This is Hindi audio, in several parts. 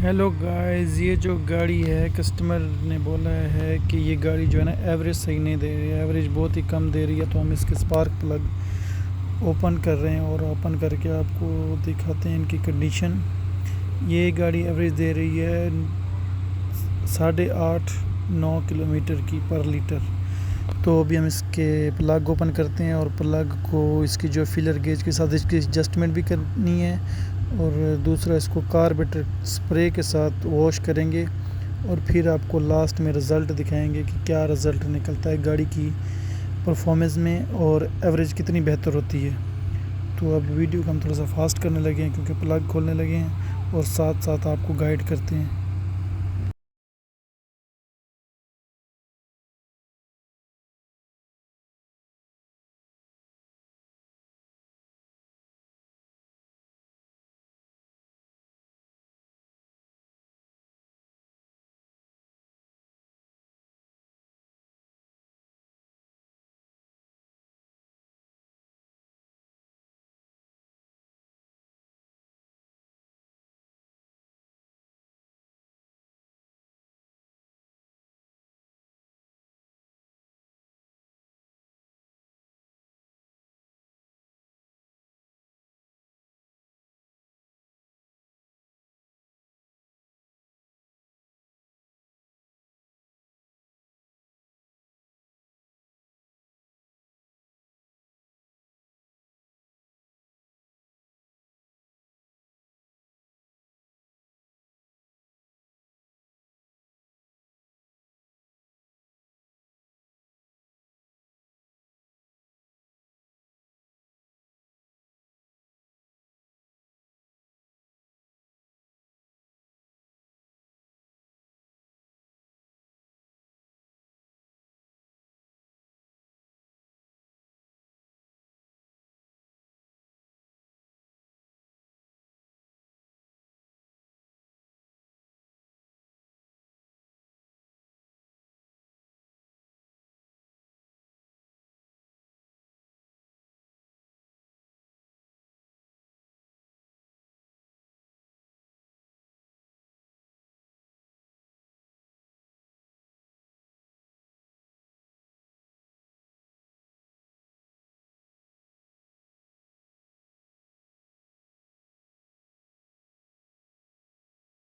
हेलो गाइस, ये जो गाड़ी है कस्टमर ने बोला है कि ये गाड़ी जो है ना एवरेज सही नहीं दे रही है। एवरेज बहुत ही कम दे रही है, तो हम इसके स्पार्क प्लग ओपन कर रहे हैं और ओपन करके आपको दिखाते हैं इनकी कंडीशन। ये गाड़ी एवरेज दे रही है 8.5-9 किलोमीटर की पर लीटर। तो अभी हम इसके प्लग ओपन करते हैं और प्लग को इसकी जो फिलर गेज के साथ इसकी एडजस्टमेंट भी करनी है, और दूसरा इसको कार्बोरेटर स्प्रे के साथ वॉश करेंगे और फिर आपको लास्ट में रिज़ल्ट दिखाएंगे कि क्या रिज़ल्ट निकलता है गाड़ी की परफॉर्मेंस में और एवरेज कितनी बेहतर होती है। तो अब वीडियो को हम थोड़ा सा फास्ट करने लगे हैं क्योंकि प्लग खोलने लगे हैं और साथ साथ आपको गाइड करते हैं।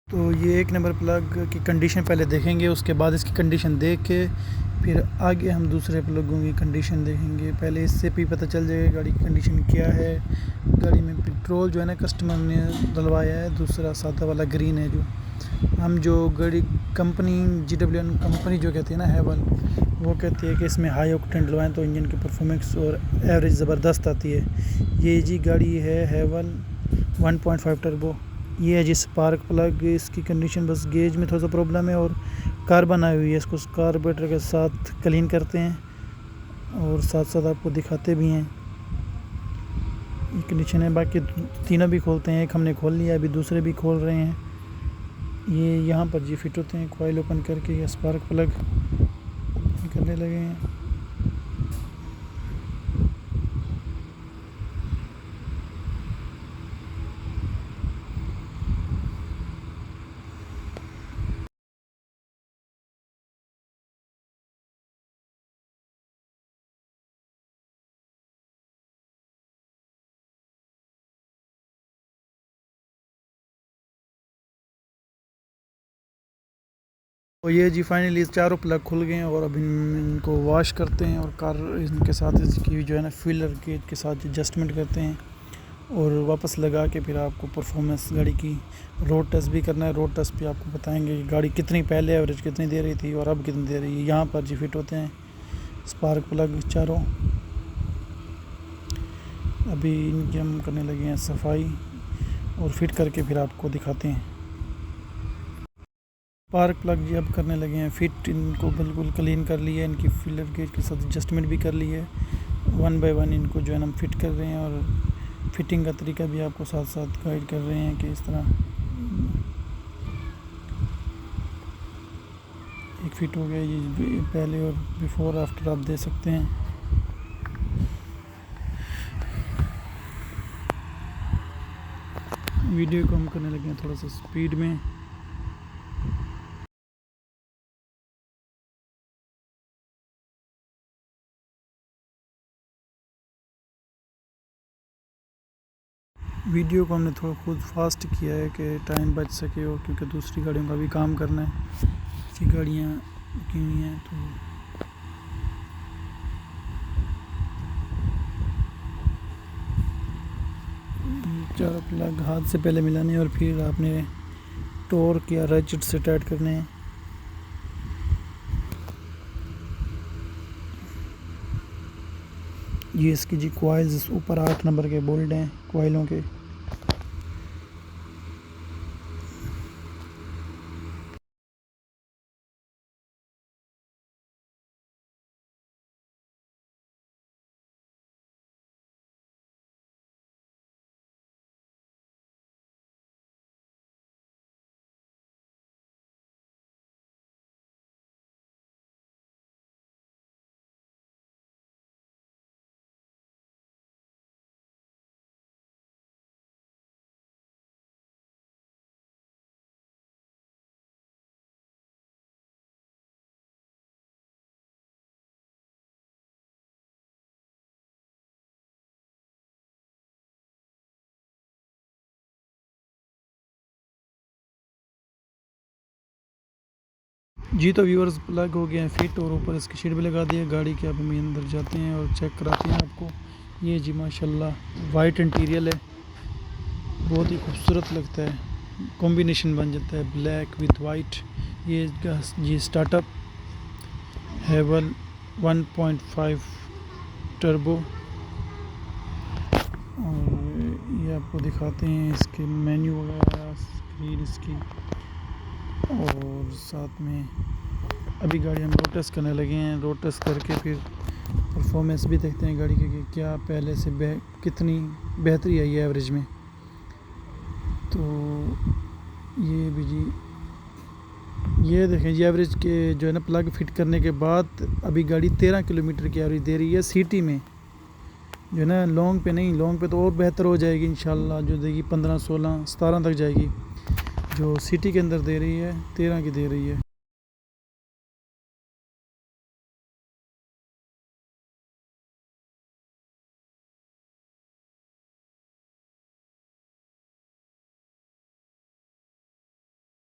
तो ये एक नंबर प्लग की कंडीशन पहले देखेंगे, उसके बाद इसकी कंडीशन देख के फिर आगे हम दूसरे प्लगों की कंडीशन देखेंगे। पहले इससे भी पता चल जाएगा गाड़ी की कंडीशन क्या है। गाड़ी में पेट्रोल जो है ना कस्टमर ने डलवाया है, दूसरा सादा वाला ग्रीन है। जो हम जो गाड़ी कंपनी GWN कंपनी जो कहती है ना हैवल, वो कहती है कि इसमें हाई ऑक्टेन डलवाएं तो इंजन की परफॉर्मेंस और एवरेज ज़बरदस्त आती है। ये जी गाड़ी है हैवल 1.5 टर्बो। ये है जी स्पार्क प्लग। इसकी कंडीशन बस गेज में थोड़ा सा प्रॉब्लम है और कार्बन आई हुई है, इसको कार्बोरेटर के साथ क्लीन करते हैं और साथ साथ आपको दिखाते भी हैं। ये कंडीशन है। बाकी तीनों भी खोलते हैं, एक हमने खोल लिया, अभी दूसरे भी खोल रहे हैं। ये यहाँ पर जी फिट होते हैं, कॉइल ओपन करके ये स्पार्क प्लग निकलने लगे हैं। और ये जी फाइनली चारों प्लग खुल गए हैं और अब इनको वॉश करते हैं और कार इनके साथ इसकी जो है ना फिलर गेज के साथ एडजस्टमेंट करते हैं और वापस लगा के फिर आपको परफॉर्मेंस गाड़ी की रोड टेस्ट भी करना है। रोड टेस्ट भी आपको बताएंगे कि गाड़ी कितनी पहले एवरेज कितनी दे रही थी और अब कितनी दे रही है। यहाँ पर जी फिट होते हैं स्पार्क प्लग चारों। अभी इनकी हम करने लगे हैं सफाई और फिट करके फिर आपको दिखाते हैं। स्पार्क प्लग जी अब करने लगे हैं फिट। इनको बिल्कुल क्लीन कर लिया, इनकी फिलर गेज के साथ एडजस्टमेंट भी कर ली है। 1 बाय 1 इनको जो है हम फिट कर रहे हैं और फिटिंग का तरीका भी आपको साथ साथ गाइड कर रहे हैं कि इस तरह एक फिट हो गया। ये पहले और बिफोर आफ्टर आप दे सकते हैं। वीडियो को हम करने लगे हैं थोड़ा सा स्पीड में। वीडियो को हमने थोड़ा खुद फास्ट किया है कि टाइम बच सके, और क्योंकि दूसरी गाड़ियों का भी काम करना है, अच्छी गाड़ियाँ रुकी हुई हैं। तो चारों प्लग हाथ से पहले मिलाने हैं और फिर आपने टॉर्क या रैचेट से टाइट करने हैं। ये इसकी जी कॉइल्स ऊपर 8 नंबर के बोल्ट हैं कॉइलों के। जी तो व्यूअर्स प्लग हो गए हैं फिट, और ऊपर इसकी शीट भी लगा दी है गाड़ी के। अब हम अंदर जाते हैं और चेक कराते हैं आपको। ये जी माशाल्लाह वाइट इंटीरियर है, बहुत ही खूबसूरत लगता है, कॉम्बिनेशन बन जाता है ब्लैक विद वाइट। ये जी स्टार्टअप हैवल 1.5 टर्बो, और ये आपको दिखाते हैं इसके मेन्यू वगैरह, स्क्रीन इसकी। और साथ में अभी गाड़ी हम रोड टेस्ट करने लगे हैं, रोड टेस्ट करके फिर परफॉर्मेंस भी देखते हैं गाड़ी की कि क्या पहले से कितनी बेहतरी आई है एवरेज में। तो ये भी जी ये देखें जी एवरेज के जो है ना प्लग फिट करने के बाद अभी गाड़ी 13 किलोमीटर की एवरेज दे रही है सिटी में, जो है ना लॉन्ग पे नहीं। लॉन्ग पे तो और बेहतर हो जाएगी इंशाल्लाह, जो देगी 15, 16, 17 तक जाएगी। जो सिटी के अंदर दे रही है 13 की दे रही है।